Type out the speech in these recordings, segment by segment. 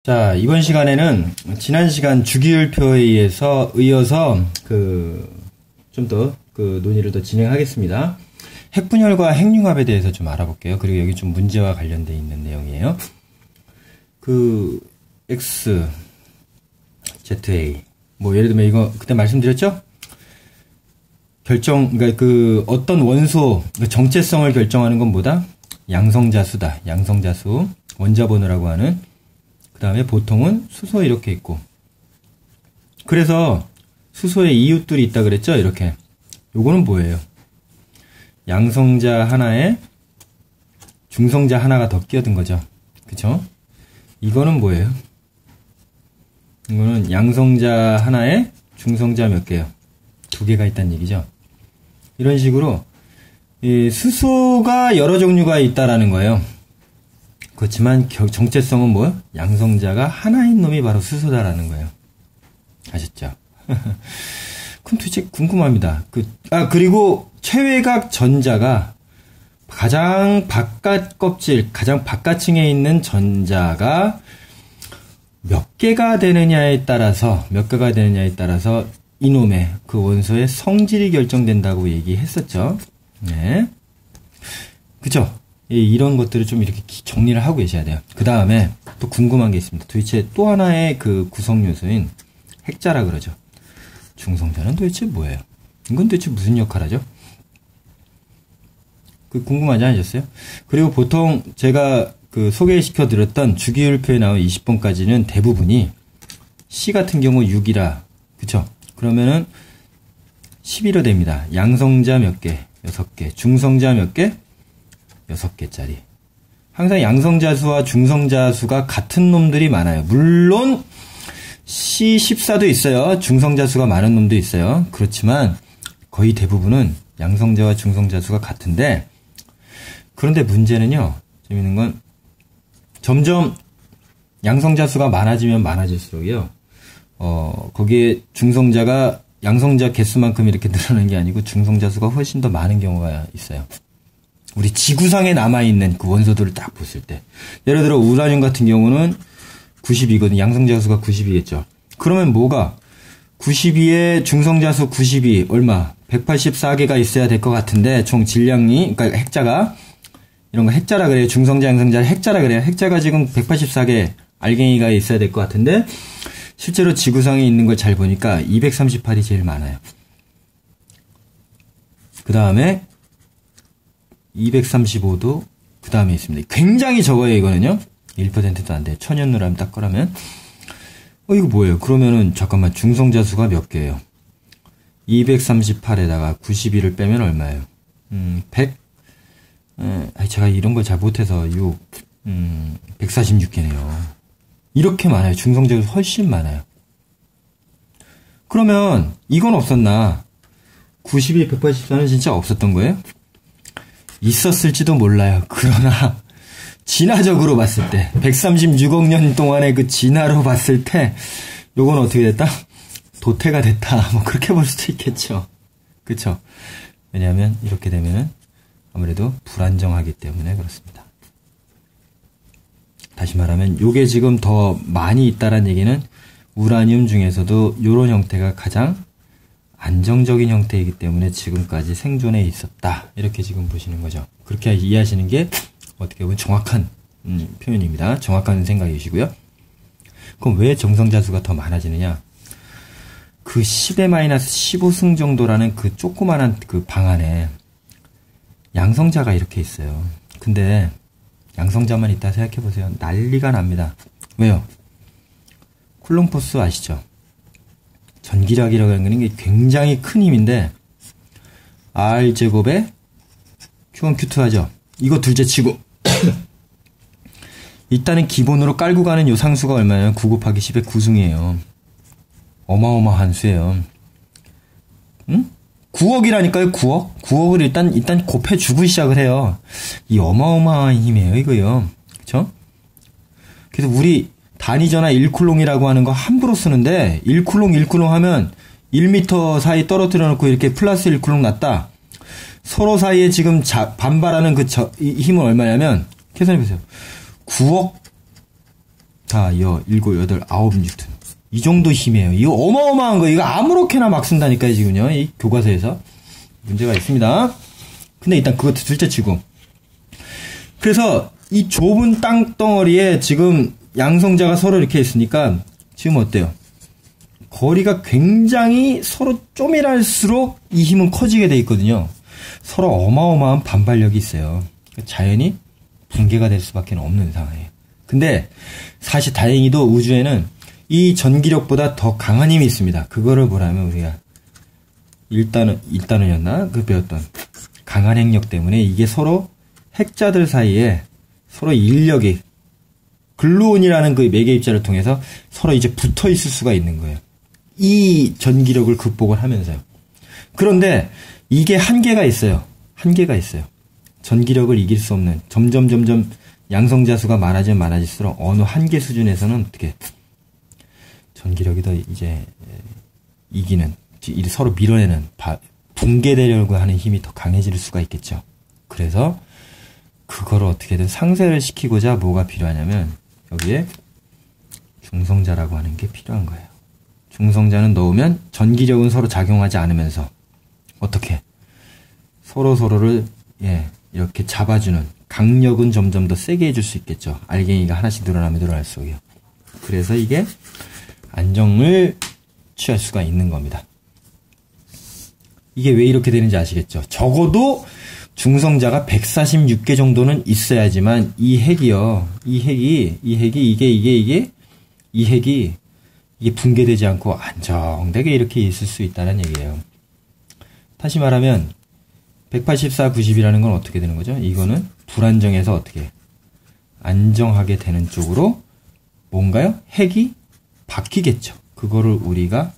자, 이번 시간에는 지난 시간 주기율표에 이어서 좀 더 논의를 더 진행하겠습니다. 핵분열과 핵융합에 대해서 좀 알아볼게요. 그리고 여기 좀 문제와 관련되어 있는 내용이에요. X, ZA. 예를 들면 이거 그때 말씀드렸죠? 그러니까 어떤 원소, 정체성을 결정하는 건 뭐다? 양성자수다. 양성자수. 원자번호라고 하는. 그 다음에 보통은 수소 이렇게 있고. 그래서 수소에 이웃들이 있다 그랬죠? 이렇게. 요거는 뭐예요? 양성자 하나에 중성자 하나가 더 끼어든 거죠. 그쵸? 이거는 뭐예요? 이거는 양성자 하나에 중성자 몇 개요? 2개가 있다는 얘기죠. 이런 식으로 이 수소가 여러 종류가 있다라는 거예요. 그렇지만 정체성은 뭐예요? 양성자가 하나인 놈이 바로 수소다라는 거예요. 아셨죠? 그럼 도대체 궁금합니다. 그리고 최외각 전자가 가장 바깥 껍질, 가장 바깥층에 있는 전자가 몇 개가 되느냐에 따라서 이놈의 그 원소의 성질이 결정된다고 얘기했었죠. 네. 그쵸? 이런 것들을 좀 이렇게 정리를 하고 계셔야 돼요. 그 다음에 또 궁금한 게 있습니다. 도대체 또 하나의 그 구성 요소인 핵자라 그러죠. 중성자는 도대체 뭐예요? 이건 도대체 무슨 역할을 하죠? 궁금하지 않으셨어요? 그리고 보통 제가 소개시켜 드렸던 주기율표에 나온 20번까지는 대부분이 C 같은 경우 6이라, 그쵸? 그러면은 11호 됩니다. 양성자 몇 개? 6개. 중성자 몇 개? 6개짜리. 항상 양성자수와 중성자수가 같은 놈들이 많아요. 물론 C14도 있어요. 중성자수가 많은 놈도 있어요. 그렇지만 거의 대부분은 양성자와 중성자수가 같은데, 그런데 문제는요, 재밌는 건 점점 양성자수가 많아지면 많아질수록요, 거기에 중성자가 양성자 개수만큼 이렇게 늘어나는 게 아니고 중성자수가 훨씬 더 많은 경우가 있어요. 우리 지구상에 남아있는 그 원소들을 딱 봤을 때. 예를 들어 우라늄 같은 경우는 92거든. 양성자수가 92겠죠. 그러면 뭐가? 92에 중성자수 92, 얼마? 184개가 있어야 될 것 같은데, 총 질량이, 그러니까 핵자가, 이런 거 핵자라 그래요. 중성자, 양성자, 핵자라 그래요. 핵자가 지금 184개 알갱이가 있어야 될 것 같은데, 실제로 지구상에 있는 걸 잘 보니까 238이 제일 많아요. 그 다음에, 235도 그 다음에 있습니다. 굉장히 적어요, 이거는요. 1%도 안 돼요. 천연우람 딱 거라면. 이거 뭐예요? 그러면은, 잠깐만, 중성자수가 몇 개예요? 238에다가 92를 빼면 얼마예요? 100? 제가 이런 걸 잘 못해서, 146개네요. 이렇게 많아요. 중성자수 훨씬 많아요. 그러면, 이건 없었나? 92, 184는 진짜 없었던 거예요? 있었을지도 몰라요. 그러나 진화적으로 봤을 때 136억 년 동안의 그 진화로 봤을 때 요건 어떻게 됐다? 도태가 됐다. 그렇게 볼 수도 있겠죠. 그쵸? 왜냐하면 이렇게 되면은 아무래도 불안정하기 때문에 그렇습니다. 다시 말하면 요게 지금 더 많이 있다란 얘기는 우라늄 중에서도 요런 형태가 가장 안정적인 형태이기 때문에 지금까지 생존해 있었다. 이렇게 지금 보시는 거죠. 그렇게 이해하시는 게 어떻게 보면 정확한 표현입니다. 정확한 생각이시고요. 그럼 왜 정성자수가 더 많아지느냐? 그 10-15승 정도라는 그 조그만한 그 방 안에 양성자가 이렇게 있어요. 근데 양성자만 있다 생각해보세요. 난리가 납니다. 왜요? 쿨롱포스 아시죠? 전기력이라고 하는 게 굉장히 큰 힘인데, R제곱에 Q1, Q2 하죠. 이거 둘째 치고 일단은 기본으로 깔고 가는 요 상수가 얼마예요? 9 곱하기 10의 9승이에요. 어마어마한 수예요. 응? 9억이라니까요, 9억? 9억을 일단 곱해주고 시작을 해요. 이 어마어마한 힘이에요, 이거요. 그쵸? 그래서 우리 단위전화 1쿨롱이라고 하는 거 함부로 쓰는데, 1쿨롱 하면 1m 사이 떨어뜨려 놓고 이렇게 플러스 1쿨롱 났다. 서로 사이에 지금 반발하는 이 힘은 얼마냐면, 계산해보세요. 9억 다, 여, 일곱, 여덟, 아홉 뉴턴. 이 정도 힘이에요. 이거 어마어마한 거. 이거 아무렇게나 막 쓴다니까요, 지금요. 이 교과서에서. 문제가 있습니다. 근데 일단 그것도 둘째치고. 그래서 이 좁은 땅덩어리에 지금 양성자가 서로 이렇게 있으니까 지금 어때요? 거리가 굉장히 서로 쪼밀할수록 이 힘은 커지게 돼 있거든요. 서로 어마어마한 반발력이 있어요. 자연히 붕괴가 될 수밖에 없는 상황이에요. 근데 사실 다행히도 우주에는 이 전기력보다 더 강한 힘이 있습니다. 그거를 뭐라면 우리가 일단은이었나? 그 배웠던 강한 핵력 때문에 이게 서로 핵자들 사이에 서로 인력이 글루온이라는 그 매개 입자를 통해서 서로 이제 붙어 있을 수가 있는 거예요. 이 전기력을 극복을 하면서요. 그런데 이게 한계가 있어요. 한계가 있어요. 전기력을 이길 수 없는 점점 양성자 수가 많아지면 많아질수록 어느 한계 수준에서는 어떻게 전기력이 더 이제 이기는 서로 밀어내는 붕괴되려고 하는 힘이 더 강해질 수가 있겠죠. 그래서 그거를 어떻게든 상쇄를 시키고자 뭐가 필요하냐면 여기에 중성자라고 하는 게 필요한 거예요. 중성자는 넣으면 전기력은 서로 작용하지 않으면서 어떻게 서로를 이렇게 잡아주는 강력은 점점 더 세게 해줄 수 있겠죠. 알갱이가 하나씩 늘어나면 늘어날수록요. 그래서 이게 안정을 취할 수가 있는 겁니다. 이게 왜 이렇게 되는지 아시겠죠? 적어도 중성자가 146개 정도는 있어야지만 이 핵이 붕괴되지 않고 안정되게 이렇게 있을 수 있다는 얘기예요. 다시 말하면 184, 90이라는 건 어떻게 되는 거죠? 이거는 불안정해서 어떻게 안정하게 되는 쪽으로 뭔가요? 핵이 바뀌겠죠. 그거를 우리가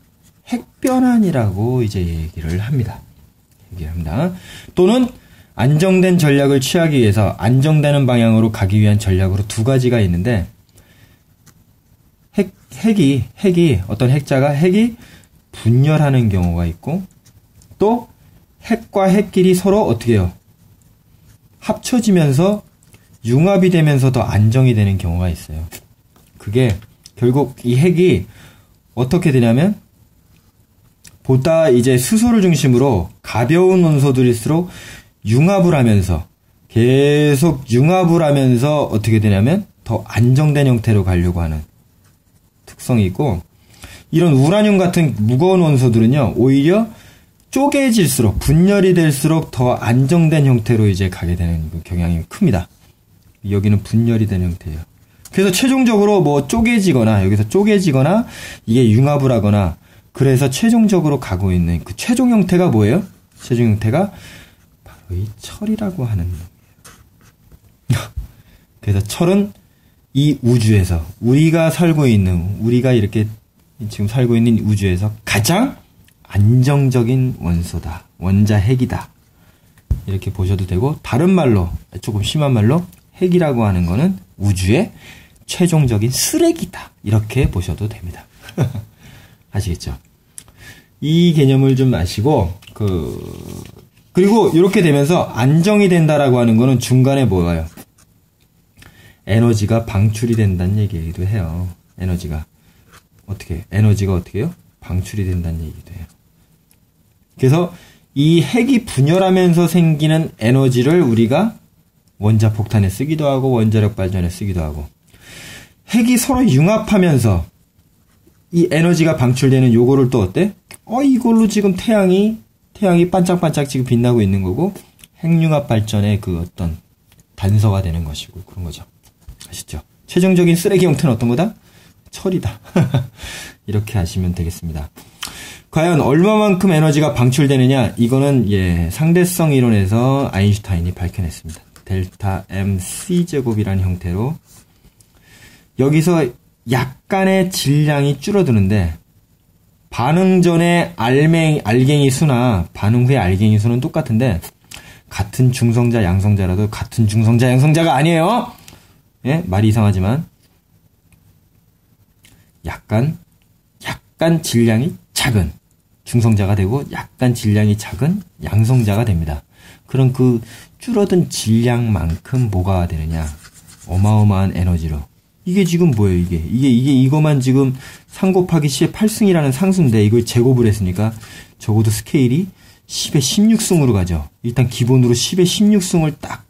핵변환이라고 이제 얘기를 합니다. 또는 안정된 전략을 취하기 위해서 안정되는 방향으로 가기 위한 전략으로 두 가지가 있는데 어떤 핵이 분열하는 경우가 있고 또 핵과 핵끼리 서로 어떻게 해요? 합쳐지면서 융합이 되면서 더 안정이 되는 경우가 있어요. 그게 결국 이 핵이 어떻게 되냐면 보다 이제 수소를 중심으로 가벼운 원소들일수록 융합을 하면서 계속 융합을 하면서 어떻게 되냐면 더 안정된 형태로 가려고 하는 특성이 있고 이런 우라늄 같은 무거운 원소들은요 오히려 쪼개질수록 분열이 될수록 더 안정된 형태로 이제 가게 되는 경향이 큽니다. 여기는 분열이 되는 형태예요. 그래서 최종적으로 뭐 쪼개지거나 여기서 쪼개지거나 이게 융합을 하거나 그래서 최종적으로 가고 있는 그 최종 형태가 뭐예요? 최종 형태가 바로 이 철이라고 하는 놈이에요. 그래서 철은 이 우주에서 우리가 이렇게 지금 살고 있는 우주에서 가장 안정적인 원소다. 원자 핵이다. 이렇게 보셔도 되고 다른 말로 조금 심한 말로 핵이라고 하는 거는 우주의 최종적인 쓰레기다. 이렇게 보셔도 됩니다. 아시겠죠? 이 개념을 좀 아시고 그리고 이렇게 되면서 안정이 된다라고 하는 거는 중간에 뭐가요? 에너지가 방출이 된다는 얘기도 해요. 에너지가 어떻게 해요? 방출이 된다는 얘기도 해요. 그래서 이 핵이 분열하면서 생기는 에너지를 우리가 원자폭탄에 쓰기도 하고 원자력 발전에 쓰기도 하고 핵이 서로 융합하면서 이 에너지가 방출되는 요거를 또 어때? 이걸로 지금 태양이 반짝반짝 지금 빛나고 있는 거고 핵융합 발전의 그 어떤 단서가 되는 것이고 그런 거죠. 아시죠? 최종적인 쓰레기 형태는 어떤 거다? 철이다. 이렇게 하시면 되겠습니다. 과연 얼마만큼 에너지가 방출되느냐? 이거는 상대성 이론에서 아인슈타인이 밝혀냈습니다. 델타 MC 제곱이라는 형태로 여기서 약간의 질량이 줄어드는데 반응 전에 알갱이 수나 반응 후에 알갱이 수는 똑같은데 같은 중성자 양성자라도 같은 중성자 양성자가 아니에요. 예? 말이 이상하지만 약간 질량이 작은 중성자가 되고 약간 질량이 작은 양성자가 됩니다. 그럼 그 줄어든 질량만큼 뭐가 되느냐? 어마어마한 에너지로 이게 지금 뭐예요, 이거만 지금 3 곱하기 10의 8승이라는 상수인데, 이걸 제곱을 했으니까, 적어도 스케일이 10의 16승으로 가죠. 일단 기본으로 10의 16승을 딱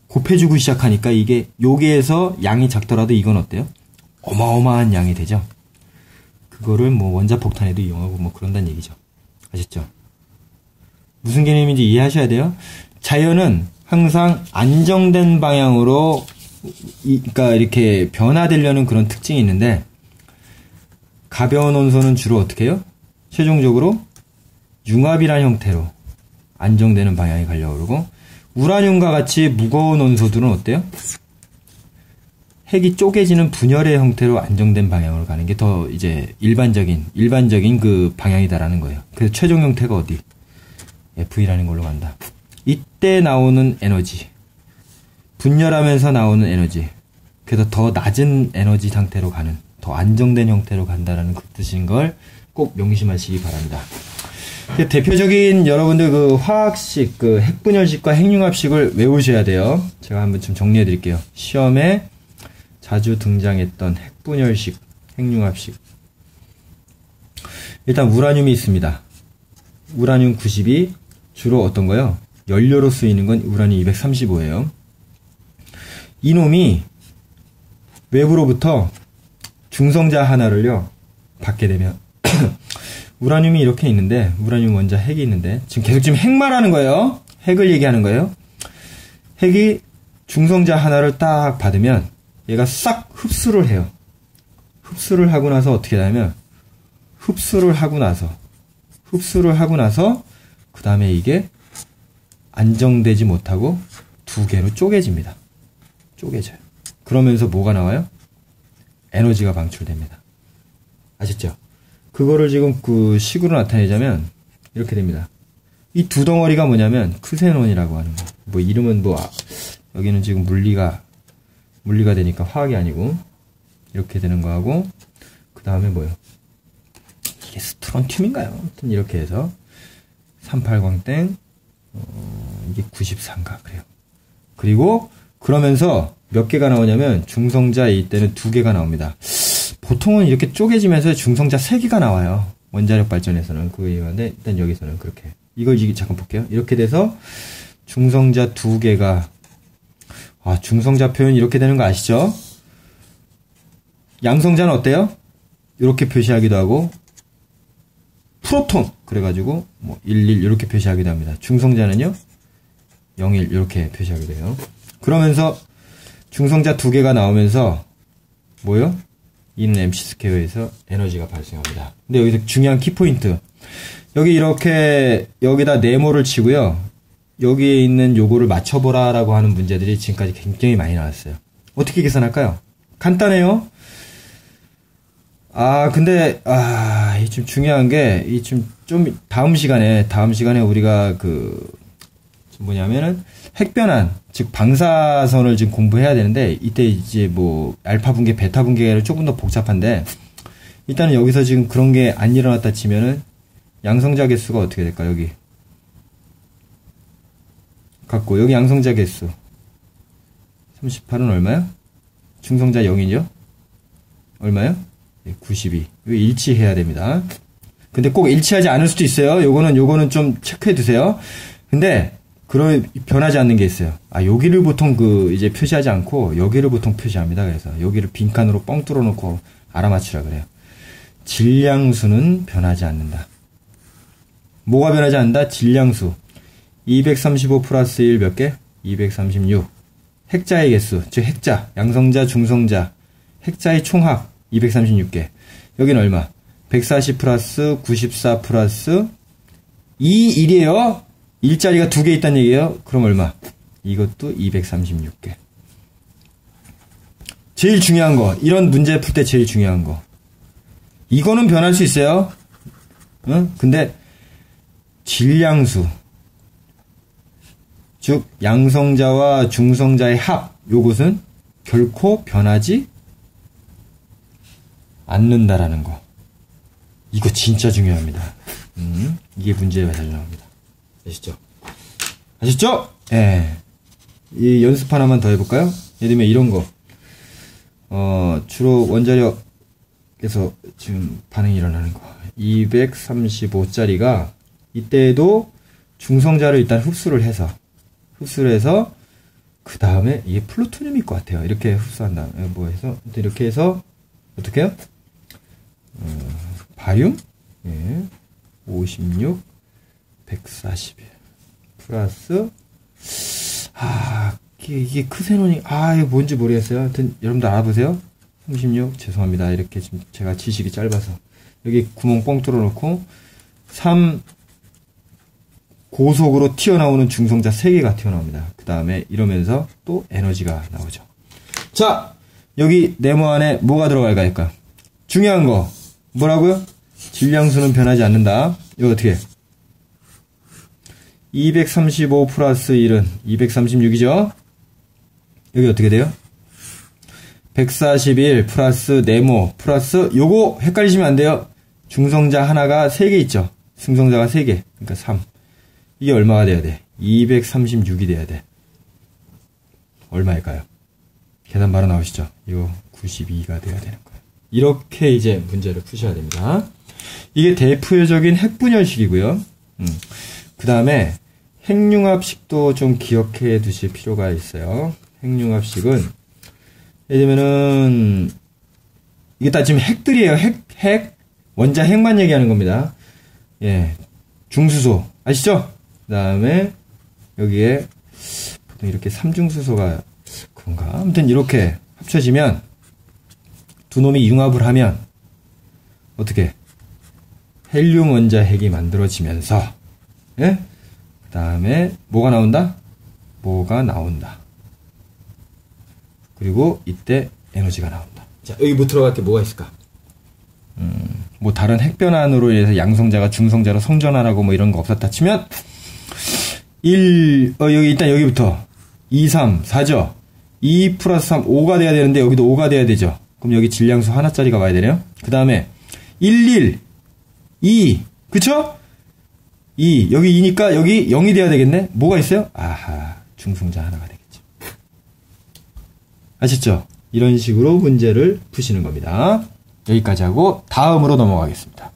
곱해주고 시작하니까, 이게, 여기에서 양이 작더라도 이건 어때요? 어마어마한 양이 되죠. 그거를 뭐 원자폭탄에도 이용하고 뭐 그런다는 얘기죠. 아셨죠? 무슨 개념인지 이해하셔야 돼요. 자연은 항상 안정된 방향으로 그러니까 이렇게 변화되려는 그런 특징이 있는데, 가벼운 원소는 주로 어떻게 해요? 최종적으로 융합이라는 형태로 안정되는 방향에 가려고 그러고, 우라늄과 같이 무거운 원소들은 어때요? 핵이 쪼개지는 분열의 형태로 안정된 방향으로 가는 게 더 이제 일반적인 그 방향이다라는 거예요. 그래서 최종 형태가 어디? V라는 걸로 간다. 이때 나오는 에너지, 분열하면서 나오는 에너지, 그래서 더 낮은 에너지 상태로 가는, 더 안정된 형태로 간다라는 그 뜻인 걸 꼭 명심하시기 바랍니다. 대표적인 여러분들 그 화학식, 그 핵분열식과 핵융합식을 외우셔야 돼요. 제가 한번 좀 정리해 드릴게요. 시험에 자주 등장했던 핵분열식, 핵융합식. 일단 우라늄이 있습니다. 우라늄 90이 주로 어떤 거요? 연료로 쓰이는 건 우라늄 235예요. 이놈이 외부로부터 중성자 하나를요 받게 되면 우라늄이 이렇게 있는데, 우라늄 원자 핵이 있는데, 지금 핵 말하는 거예요. 핵을 얘기하는 거예요. 핵이 중성자 하나를 딱 받으면 얘가 싹 흡수를 해요. 흡수를 하고 나서 어떻게 하냐면, 흡수를 하고 나서 그 다음에 이게 안정되지 못하고 두 개로 쪼개집니다. 쪼개져요. 그러면서 뭐가 나와요? 에너지가 방출됩니다. 아셨죠? 그거를 지금 그 식으로 나타내자면 이렇게 됩니다. 이 두 덩어리가 뭐냐면 크세논이라고 하는 거. 뭐 이름은 뭐 여기는 지금 물리가 되니까 화학이 아니고 이렇게 되는 거하고, 그 다음에 뭐요? 이게 스트론튬인가요? 아무튼 이렇게 해서 38광땡 이게 94인가 그래요. 그리고 그러면서 몇 개가 나오냐면 중성자 이때는 2개가 나옵니다. 보통은 이렇게 쪼개지면서 중성자 3개가 나와요. 원자력 발전에서는 그거 얘기하는데, 일단 여기서는 그렇게. 이걸 잠깐 볼게요. 이렇게 돼서 중성자 2개가, 중성자 표현 이렇게 되는 거 아시죠? 양성자는 어때요? 이렇게 표시하기도 하고, 프로톤 그래가지고 뭐 11 이렇게 표시하기도 합니다. 중성자는요 01 이렇게 표시하기도 해요. 그러면서 중성자 2개가 나오면서 뭐요? 이는 MC 스퀘어에서 에너지가 발생합니다. 근데 여기서 중요한 키포인트, 여기 이렇게 여기다 네모를 치고요, 여기에 있는 요거를 맞춰보라 라고 하는 문제들이 지금까지 굉장히 많이 나왔어요. 어떻게 계산할까요? 간단해요. 근데 이 좀 중요한 게, 이 좀 다음 시간에 우리가 뭐냐면은 핵변환, 즉 방사선을 지금 공부해야 되는데, 이때 이제 뭐 알파 분계, 베타 분계가 조금 더 복잡한데, 일단은 여기서 지금 그런 게 안 일어났다 치면은 양성자 개수가 어떻게 될까? 여기 갖고 여기 양성자 개수 38은 얼마야? 중성자 0이죠? 얼마요? 92. 이거 일치해야 됩니다. 근데 꼭 일치하지 않을 수도 있어요. 요거는 좀 체크해 두세요. 근데 변하지 않는 게 있어요. 여기를 보통 이제 표시하지 않고 여기를 보통 표시합니다. 그래서 여기를 빈칸으로 뻥 뚫어 놓고 알아맞추라 그래요. 질량수는 변하지 않는다. 뭐가 변하지 않는다? 질량수. 235 플러스 1 몇 개? 236. 핵자의 개수, 즉 핵자, 양성자, 중성자, 핵자의 총합 236개. 여기는 얼마? 140 플러스 94 플러스 1이에요. 일자리가 2개 있다는 얘기예요. 그럼 얼마? 이것도 236개. 제일 중요한 거, 이런 문제 풀 때 제일 중요한 거. 이거는 변할 수 있어요. 근데 질량수, 즉 양성자와 중성자의 합, 요것은 결코 변하지 않는다라는 거. 이거 진짜 중요합니다. 이게 문제가 잘 나옵니다. 아시죠? 예. 이 연습 하나만 더 해볼까요? 예를 들면 이런 거. 주로 원자력에서 지금 반응이 일어나는 거. 235짜리가 이때에도 중성자를 일단 흡수를 해서 그 다음에 이게 플루토늄일 것 같아요. 이렇게 흡수한 다음에 뭐 해서 이렇게 해서 어떻게 해요? 바륨 56 141 플러스 이게 크세논이 이거 뭔지 모르겠어요. 하여튼 여러분들 알아보세요. 36 죄송합니다. 이렇게 지금 제가 지식이 짧아서 여기 구멍 뻥 뚫어 놓고 3 고속으로 튀어나오는 중성자 3개가 튀어나옵니다. 그 다음에 이러면서 또 에너지가 나오죠. 자, 여기 네모 안에 뭐가 들어갈까 할까요? 중요한 거 뭐라고요? 질량수는 변하지 않는다. 이거 어떻게 해? 235 플러스 1은 236이죠? 여기 어떻게 돼요? 141 플러스 네모 플러스 요거 헷갈리시면 안 돼요. 중성자 하나가 3개 있죠? 중성자가 3개. 그러니까 3. 이게 얼마가 돼야 돼? 236이 돼야 돼. 얼마일까요? 계산 바로 나오시죠? 이거 92가 돼야 되는 거예요. 이렇게 이제 문제를 푸셔야 됩니다. 이게 대표적인 핵분열식이고요. 그 다음에 핵융합식도 좀 기억해 두실 필요가 있어요. 핵융합식은 예를 들면은 이게 다 지금 핵들이에요. 핵 원자 핵만 얘기하는 겁니다. 예, 중수소 아시죠? 그 다음에 여기에 보통 이렇게 삼중수소가 그런가? 아무튼 이렇게 합쳐지면 두 놈이 융합을 하면 어떻게 헬륨 원자 핵이 만들어지면서 예? 그 다음에 뭐가 나온다? 뭐가 나온다. 그리고 이때 에너지가 나온다. 자, 여기 못 들어갈 게 뭐가 있을까? 뭐 다른 핵변환으로 인해서 양성자가 중성자로 성전환하고 뭐 이런 거 없었다 치면 1, 여기 일단 여기부터 2, 3, 4죠? 2 플러스 3, 5가 돼야 되는데 여기도 5가 돼야 되죠? 그럼 여기 질량수 하나짜리가 와야 되네요? 그 다음에 1, 2, 그쵸? 2, 여기 2니까 여기 0이 돼야 되겠네? 뭐가 있어요? 중성자 하나가 되겠죠. 아셨죠? 이런 식으로 문제를 푸시는 겁니다. 여기까지 하고 다음으로 넘어가겠습니다.